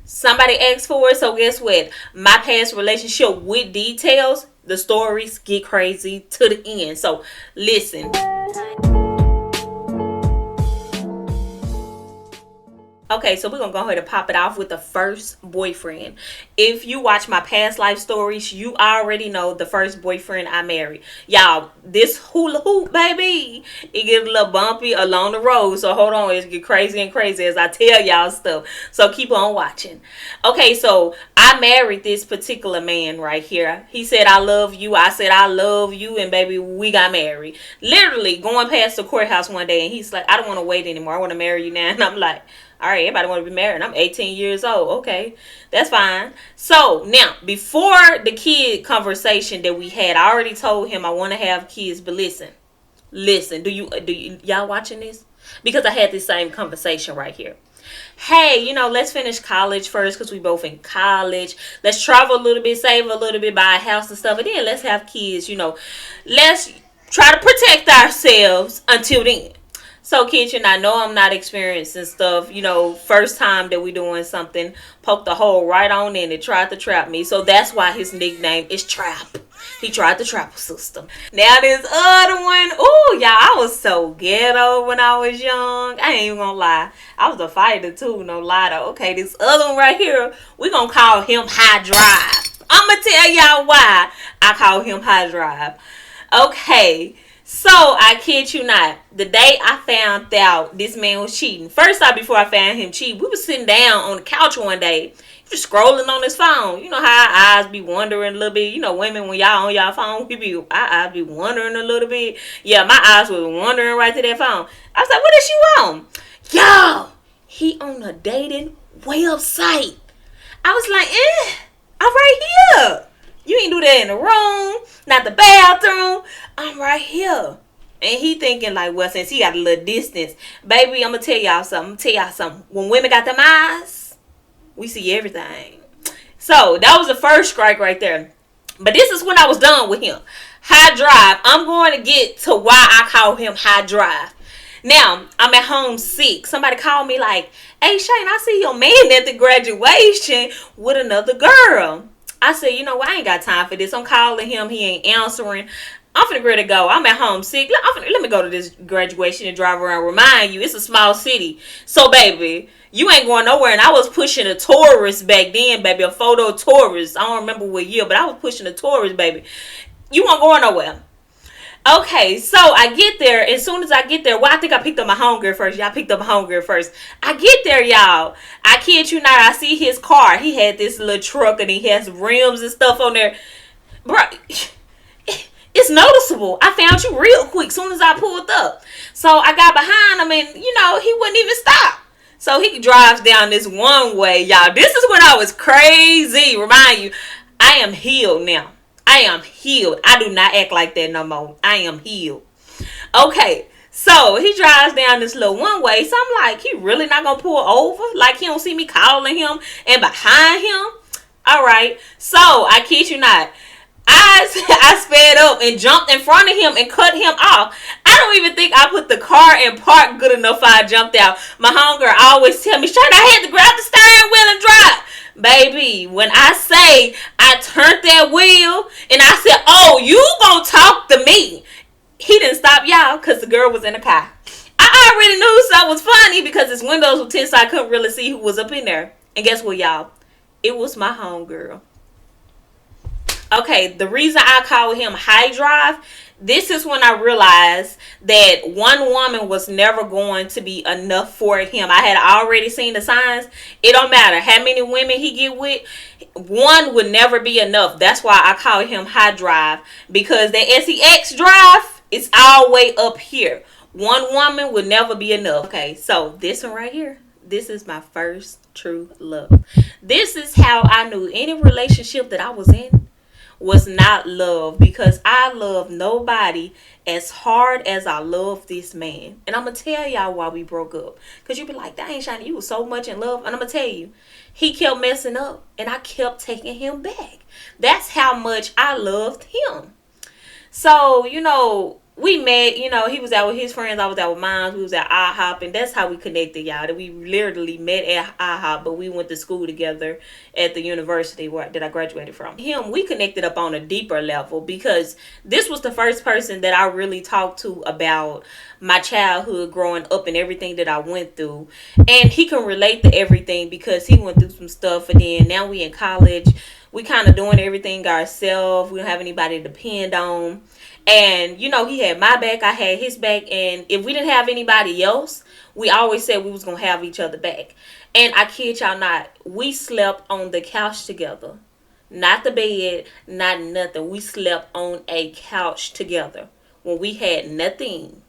Somebody asked for it, so guess what? My past relationship with details, the stories get crazy to the end. So listen. Okay, so we're gonna go ahead and pop it off with the first boyfriend. If you watch my past life stories, you already know the first boyfriend I married. Y'all, this hula hoop, baby, it gets a little bumpy along the road. So hold on, it's get crazy and crazy as I tell y'all stuff. So keep on watching. Okay, so I married this particular man right here. He said, I love you. I said, I love you. And baby, we got married. Literally going past the courthouse one day, and he's like, I don't want to wait anymore. I want to marry you now. And I'm like, all right, everybody want to be married. I'm 18 years old. Okay, that's fine. So now, before the kid conversation that we had, I already told him I want to have kids. But listen. Do you y'all watching this? Because I had this same conversation right here. Hey, let's finish college first because we both in college. Let's travel a little bit, save a little bit, buy a house and stuff, and then let's have kids. Let's try to protect ourselves until then. So, kids, I know I'm not experienced and stuff. First time that we doing something, poked the hole right on in it, tried to trap me. So that's why his nickname is Trap. He tried the trap system. Now this other one, ooh, y'all, I was so ghetto when I was young. I ain't even gonna lie. I was a fighter too, no lie though. Okay, this other one right here, we gonna call him High Drive. I'ma tell y'all why I call him High Drive. Okay. So, I kid you not, the day I found out this man was cheating, first off, before I found him cheating, we were sitting down on the couch one day, just scrolling on his phone. You know how our eyes be wandering a little bit. Women, when y'all on y'all phone, our eyes be wandering a little bit. Yeah, my eyes were wandering right to that phone. I was like, what is she on? Yo, he on a dating website. I was like, I'm right here. You ain't do that in the room, not the bathroom. I'm right here. And he thinking like, well, since he got a little distance, baby, I'm going to tell y'all something. When women got them eyes, we see everything. So that was the first strike right there. But this is when I was done with him. High Drive. I'm going to get to why I call him High Drive. Now, I'm at home sick. Somebody called me like, hey, Shane, I see your man at the graduation with another girl. I said, I ain't got time for this. I'm calling him. He ain't answering. I'm finna ready to go. I'm at home sick. Let me go to this graduation and drive around. Remind you, it's a small city. So, baby, you ain't going nowhere. And I was pushing a Taurus back then, baby. A photo Taurus. I don't remember what year, but I was pushing a Taurus, baby. You weren't going nowhere. Okay, so I get there. As soon as I get there, I think I picked up my homegirl first. Y'all picked up my homegirl first. I get there, y'all. I kid you not. I see his car. He had this little truck and he has rims and stuff on there. Bro, it's noticeable. I found you real quick soon as I pulled up. So I got behind him and, he wouldn't even stop. So he drives down this one way, y'all. This is when I was crazy. Remind you, I am healed now. I am healed. I do not act like that no more. I am healed. Okay, so he drives down this little one way. So I'm like, he really not gonna pull over? Like he don't see me calling him and behind him? All right. So I kid you not. I sped up and jumped in front of him and cut him off. I don't even think I put the car in park good enough I jumped out. My homegirl always tell me, Shayna, I had to grab the steering wheel and drive. Baby, when I say I turned that wheel and I said, oh, you gonna talk to me. He didn't stop y'all because the girl was in the car. I already knew something was funny because his windows were tinted so I couldn't really see who was up in there. And guess what, y'all? It was my homegirl. Okay, the reason I call him High Drive, this is when I realized that one woman was never going to be enough for him. I had already seen the signs. It don't matter how many women he get with. One would never be enough. That's why I call him High Drive. Because the SEX drive is all the way up here. One woman would never be enough. Okay, so this one right here. This is my first true love. This is how I knew any relationship that I was in was not love, because I love nobody as hard as I love this man. And I'm going to tell y'all why we broke up. Because you be like, dang, Shani, you was so much in love. And I'm going to tell you, he kept messing up and I kept taking him back. That's how much I loved him. So, we met, he was out with his friends, I was out with mine, we was at IHOP, and that's how we connected, y'all. That we literally met at IHOP, but we went to school together at the university that I graduated from. Him, we connected up on a deeper level because this was the first person that I really talked to about my childhood growing up and everything that I went through. And he can relate to everything because he went through some stuff, and then now we in college. We kind of doing everything ourselves. We don't have anybody to depend on. And, he had my back, I had his back. And if we didn't have anybody else, we always said we was going to have each other back. And I kid y'all not, we slept on the couch together. Not the bed, not nothing. We slept on a couch together when we had nothing.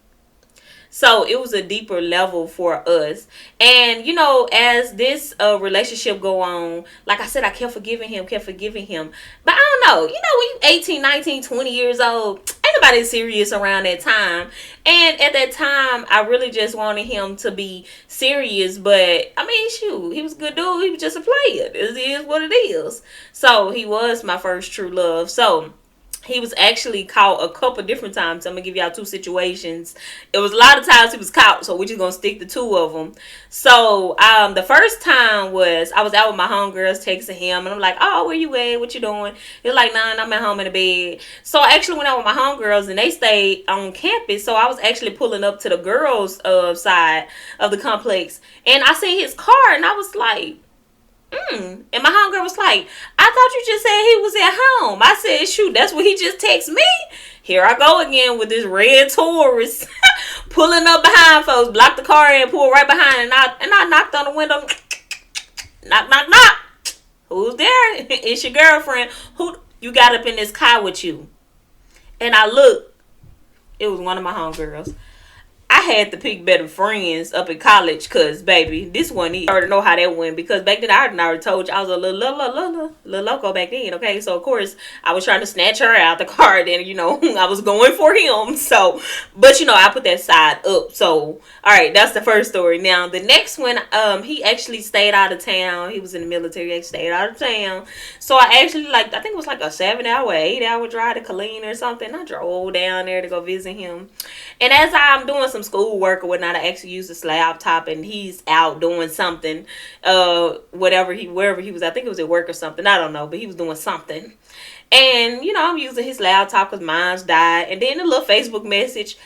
So it was a deeper level for us. And, as this relationship go on, like I said, I kept forgiving him. But I don't know. When you 18, 19, 20 years old, ain't nobody serious around that time. And at that time, I really just wanted him to be serious. But, I mean, shoot, he was a good dude. He was just a player. It is what it is. So he was my first true love. So he was actually caught a couple different times. I'm going to give y'all two situations. It was a lot of times he was caught, so we're just going to stick to two of them. So, the first time was, I was out with my homegirls texting him, and I'm like, oh, where you at? What you doing? He was like, nah, I'm at home in the bed. So, I actually went out with my homegirls, and they stayed on campus, so I was actually pulling up to the girls' side of the complex, and I seen his car, and I was like, and my homegirl was like, I thought you just said he was at home. I said, shoot, that's what he just texted me. Here I go again with this red Taurus pulling up behind folks, block the car and pull right behind, and I knocked on the window. Knock, knock, knock. Who's there? It's your girlfriend. Who you got up in this car with you? And I looked. It was one of my homegirls. I had to pick better friends up in college because, baby, this one, I already know how that went because back then I already told you I was a little loco back then, okay? So, of course, I was trying to snatch her out the car. Then, I was going for him. So, but, I put that side up. So, all right, that's the first story. Now, the next one, he actually stayed out of town. He was in the military. He stayed out of town. So, I actually, I think it was like a 7-hour, 8-hour drive to Killeen or something. I drove down there to go visit him. And as I'm doing some school work or whatnot, I actually used this laptop, and he's out doing something, wherever he was. I think it was at work or something. I don't know, but he was doing something. And, I'm using his laptop because mine's died. And then a little Facebook message.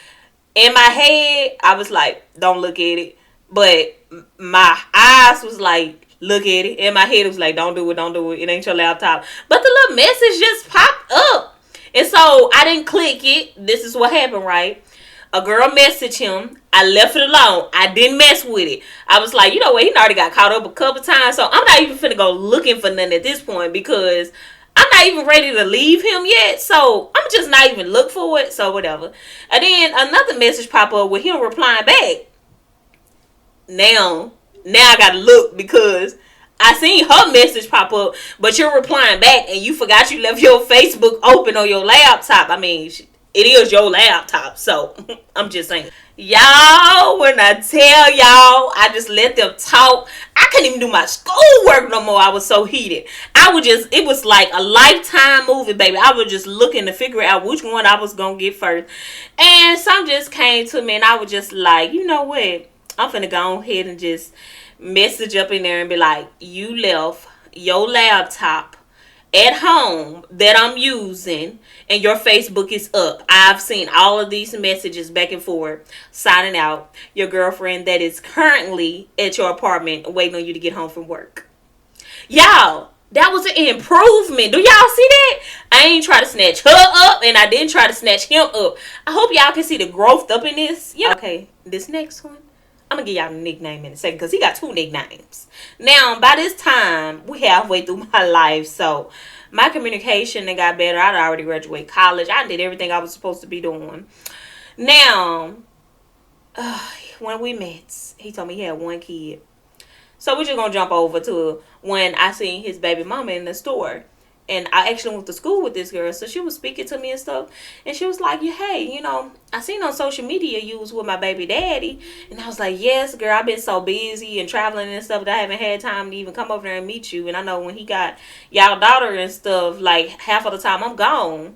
In my head, I was like, don't look at it. But my eyes was like, look at it. In my head, it was like, don't do it. It ain't your laptop. But the little message just popped up. And so I didn't click it. This is what happened, right? A girl messaged him. I left it alone. I didn't mess with it. I was like, you know what? He already got caught up a couple times. So I'm not even finna go looking for nothing at this point because I'm not even ready to leave him yet. So I'm just not even look for it. So whatever. And then another message pop up with him replying back. Now I gotta look because I seen her message pop up, but you're replying back and you forgot you left your Facebook open on your laptop. I mean, it is your laptop, so I'm just saying. Y'all, when I tell y'all, I just let them talk. I couldn't even do my schoolwork no more. I was so heated. It was like a Lifetime movie, baby. I was just looking to figure out which one I was going to get first. And some just came to me, and I was just like, you know what? I'm finna go ahead and just message up in there and be like, you left your laptop at home that I'm using and your Facebook is up. I've seen all of these messages back and forth signing out. Your girlfriend that is currently at your apartment waiting on you to get home from work. Y'all, that was an improvement. Do y'all see that? I ain't try to snatch her up and I didn't try to snatch him up. I hope y'all can see the growth up in this. Okay, this next one, I'm going to give y'all a nickname in a second because he got 2 nicknames. Now, by this time, we halfway through my life. So, my communication got better. I'd already graduated college. I did everything I was supposed to be doing. Now, when we met, he told me he had 1 kid. So, we're just going to jump over to when I seen his baby mama in the store. And I actually went to school with this girl. So she was speaking to me and stuff. And she was like, hey, I seen on social media you was with my baby daddy. And I was like, yes, girl, I've been so busy and traveling and stuff that I haven't had time to even come over there and meet you. And I know when he got y'all daughter and stuff, like half of the time I'm gone.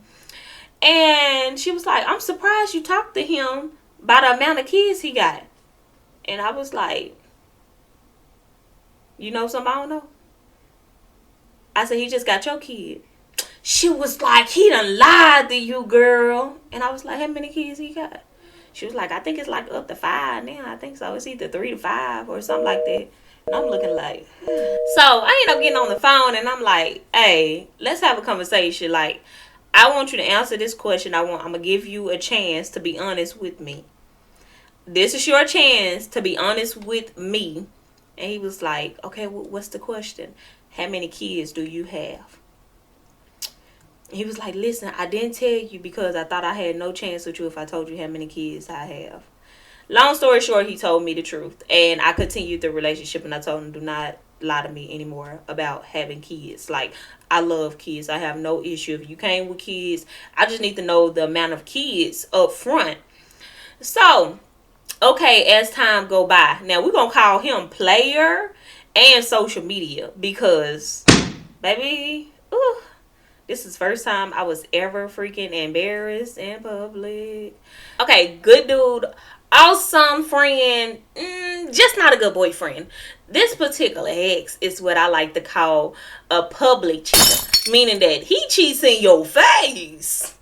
And she was like, I'm surprised you talked to him about the amount of kids he got. And I was like, you know something I don't know? I said, he just got your kid. She was like, he done lied to you, girl. And I was like, how many kids he got? She was like, I think it's like up to 5 now. I think so. It's either 3 to 5 or something like that. And I'm looking like, so I end up getting on the phone and I'm like, hey, let's have a conversation. Like, I want you to answer this question. I'm gonna give you a chance to be honest with me. This is your chance to be honest with me. And he was like, okay, what's the question? How many kids do you have? He was like, listen, I didn't tell you because I thought I had no chance with you if I told you how many kids I have. Long story short, he told me the truth. And I continued the relationship and I told him, do not lie to me anymore about having kids. Like, I love kids. I have no issue. If you came with kids, I just need to know the amount of kids up front. So, okay, as time go by. Now, we're going to call him player and social media because, baby, ooh. This is the first time I was ever freaking embarrassed in public. Okay, good dude. Awesome friend. Just not a good boyfriend. This particular ex is what I like to call a public cheater. Meaning that he cheats in your face.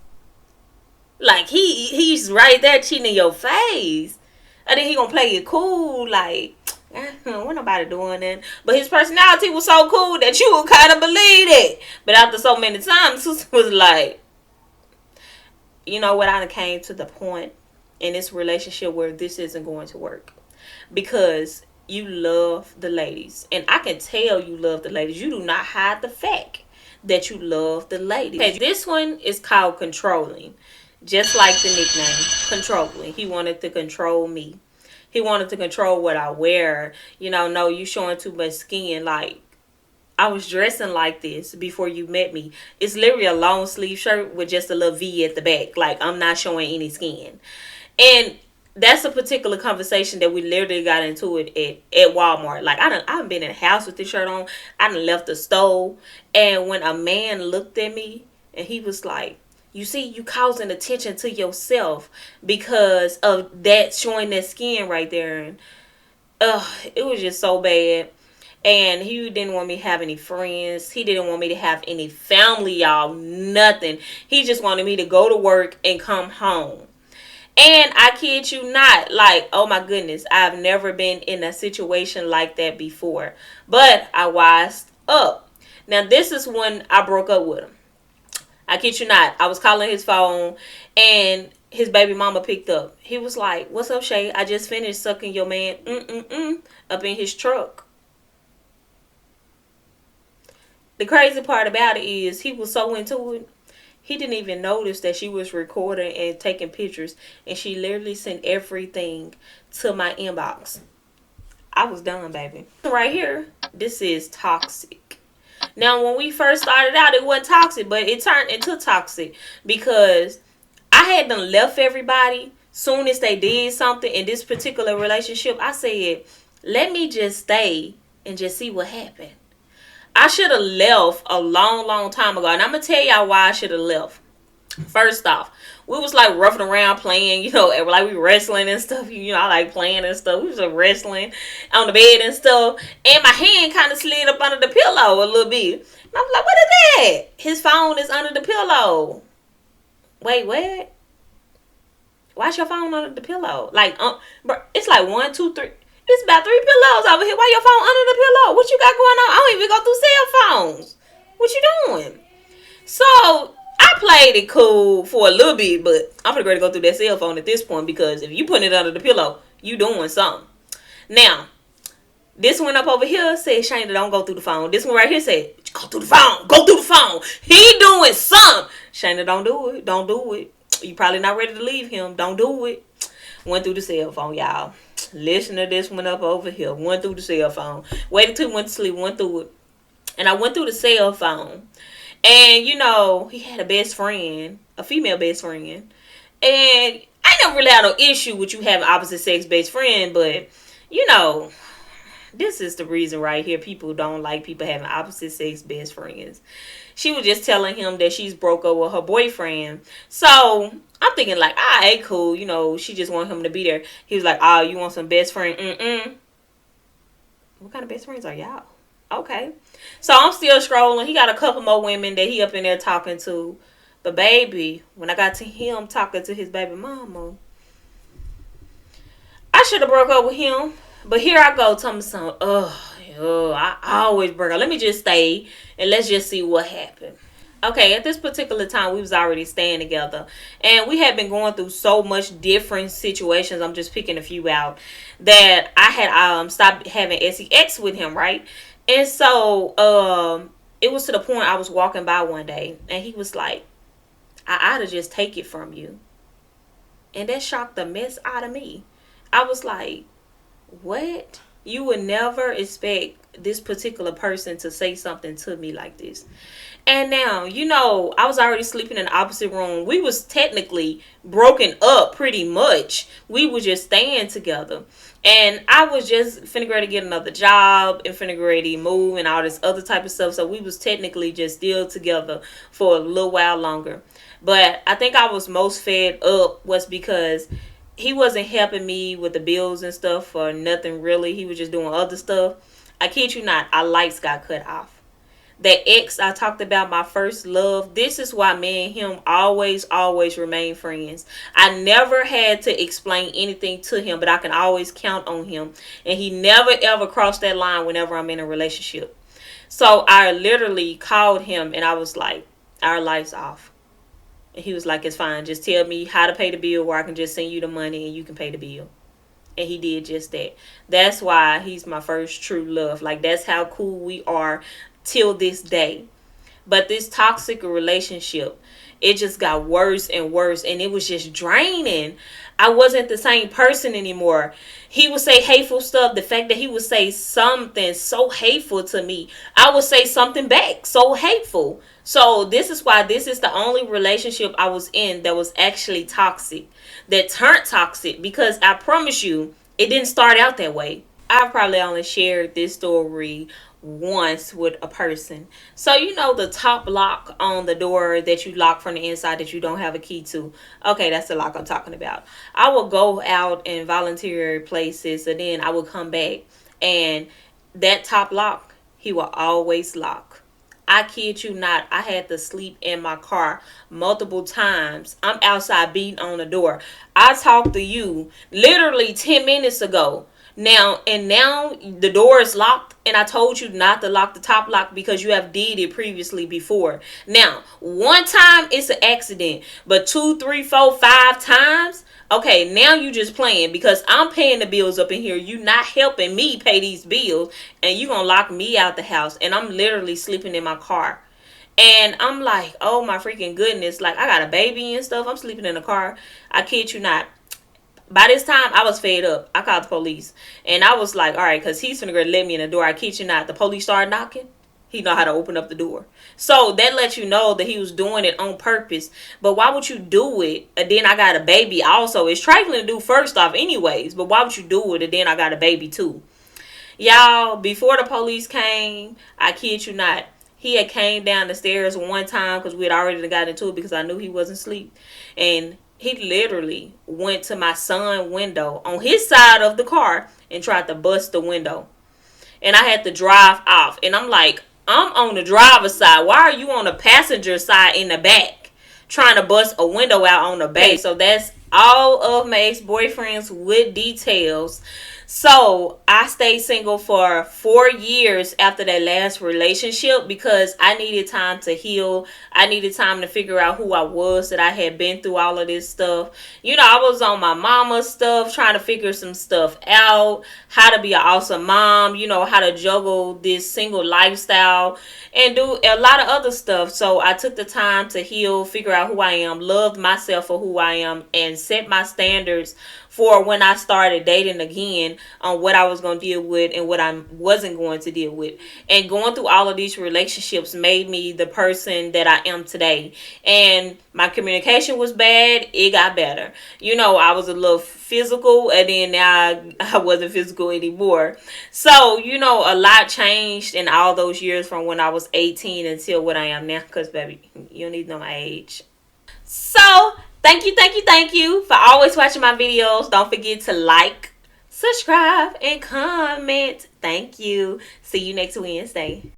Like, he's right there cheating in your face. And then he gonna play it cool. Like, what nobody doing that. But his personality was so cool that you would kind of believe it. But after so many times, it was like, you know what, I done came to the point in this relationship where this isn't going to work. Because you love the ladies. And I can tell you love the ladies. You do not hide the fact that you love the ladies. Okay, this one is called controlling. Just like the nickname, controlling. He wanted to control me. He wanted to control what I wear. You know, no, you showing too much skin. Like, I was dressing like this before you met me. It's literally a long sleeve shirt with just a little V at the back. Like, I'm not showing any skin. And that's a particular conversation that we literally got into it at Walmart. Like, I've been in the house with this shirt on. I done left the stove. And when a man looked at me and he was like, you see, you causing attention to yourself because of that showing that skin right there. And it was just so bad. And he didn't want me to have any friends. He didn't want me to have any family, y'all. Nothing. He just wanted me to go to work and come home. And I kid you not, like, oh my goodness, I've never been in a situation like that before. But I wised up. Now, this is when I broke up with him. I kid you not. I was calling his phone and his baby mama picked up. He was like, what's up, Shay? I just finished sucking your man up in his truck. The crazy part about it is he was so into it. He didn't even notice that she was recording and taking pictures. And she literally sent everything to my inbox. I was done, baby. Right here, this is toxic. Now, when we first started out, it wasn't toxic, but it turned into toxic because I had done left everybody. Soon as they did something in this particular relationship, I said, let me just stay and just see what happened. I should have left a long, long time ago. And I'm going to tell y'all why I should have left. First off, we was like roughing around playing, you know, like we wrestling and stuff. You know, I like playing and stuff. We was like wrestling on the bed and stuff. And my hand kind of slid up under the pillow a little bit. And I was like, what is that? His phone is under the pillow. Wait, what? Why's your phone under the pillow? Like, bro, it's like 1, 2, 3. It's about 3 pillows over here. Why your phone under the pillow? What you got going on? I don't even go through cell phones. What you doing? So I played it cool for a little bit, but I'm pretty ready to go through that cell phone at this point because if you putting it under the pillow, you doing something. Now, this one up over here said, Shayna, don't go through the phone. This one right here said, go through the phone. Go through the phone. He doing something. Shayna, don't do it. Don't do it. You probably not ready to leave him. Don't do it. Went through the cell phone, y'all. Listen to this one up over here. Went through the cell phone. Waited till he went to sleep. Went through it. And I went through the cell phone. And, you know, he had a best friend. A female best friend. And I never really had no issue with you having opposite sex best friend. But, you know, This is the reason right here people don't like people having opposite sex best friends. She was just telling him that she's broke up with her boyfriend. So I'm thinking like, all right, cool. She just want him to be there. He was like, oh, you want some best friend? Mm-mm. What kind of best friends are y'all? Okay. So I'm still scrolling. He got a couple more women that he up in there talking to. But baby, when I got to him talking to his baby mama, I should have broke up with him. But here I go, telling me something. I always break up. Let me just stay and let's just see what happened. Okay, at this particular time, we was already staying together. And we had been going through so much different situations. I'm just picking a few out. That I had stopped having sex with him, right? And so it was to the point I was walking by one day. And he was like, I ought to just take it from you. And that shocked the mess out of me. I was like, what? You would never expect this particular person to say something to me like this. And now, I was already sleeping in the opposite room. We was technically broken up pretty much. We were just staying together. And I was just finna ready to get another job and finna ready to move and all this other type of stuff. So we was technically just still together for a little while longer. But I think I was most fed up was because he wasn't helping me with the bills and stuff or nothing really. He was just doing other stuff. I kid you not, our lights got cut off. That ex I talked about, my first love, this is why me and him always remain friends. I never had to explain anything to him, but I can always count on him. And he never ever crossed that line whenever I'm in a relationship. So I literally called him and I was like, our lights off. And he was like, it's fine. Just tell me how to pay the bill where I can just send you the money and you can pay the bill. And he did just that. That's why he's my first true love. Like, that's how cool we are till this day. But this toxic relationship, it just got worse and worse. And it was just draining. I wasn't the same person anymore. He would say hateful stuff. The fact that he would say something so hateful to me, I would say something back so hateful. So this is why this is the only relationship I was in that was actually toxic, that turned toxic, because I promise you, it didn't start out that way. I've probably only shared this story once with a person. So the top lock on the door that you lock from the inside that you don't have a key to. Okay, that's the lock I'm talking about. I will go out in voluntary places and then I will come back and that top lock, he will always lock. I kid you not, I had to sleep in my car multiple times. I'm outside beating on the door. I talked to you literally 10 minutes ago. Now the door is locked and I told you not to lock the top lock because you have did it previously before. Now, one time it's an accident, but 2, 3, 4, 5 times, okay, now you just playing because I'm paying the bills up in here. You not helping me pay these bills and you gonna lock me out the house and I'm literally sleeping in my car. And I'm like, oh my freaking goodness, like I got a baby and stuff. I'm sleeping in the car. I kid you not. By this time, I was fed up. I called the police. And I was like, all right, because he's finna let me in the door. I kid you not. The police started knocking. He know how to open up the door. So that lets you know that he was doing it on purpose. But why would you do it? And then I got a baby also. It's trifling to do first off anyways. But why would you do it? And then I got a baby too. Y'all, before the police came, I kid you not, he had came down the stairs one time because we had already got into it because I knew he wasn't asleep. And he literally went to my son's window on his side of the car and tried to bust the window. And I had to drive off. And I'm like, I'm on the driver's side. Why are you on the passenger side in the back trying to bust a window out on the back? So that's all of my ex-boyfriends with details. So I stayed single for 4 years after that last relationship because I needed time to heal. I needed time to figure out who I was, that I had been through all of this stuff. I was on my mama's stuff, trying to figure some stuff out, how to be an awesome mom, how to juggle this single lifestyle and do a lot of other stuff. So I took the time to heal, figure out who I am, loved myself for who I am, and set my standards for when I started dating again. plan on what I was going to deal with and what I wasn't going to deal with. And going through all of these relationships made me the person that I am today. And my communication was bad, it got better. I was a little physical, and then now I wasn't physical anymore. So, a lot changed in all those years from when I was 18 until what I am now. Because, baby, you don't need to know my age. So, thank you for always watching my videos. Don't forget to like, subscribe, and comment. Thank you. See you next Wednesday.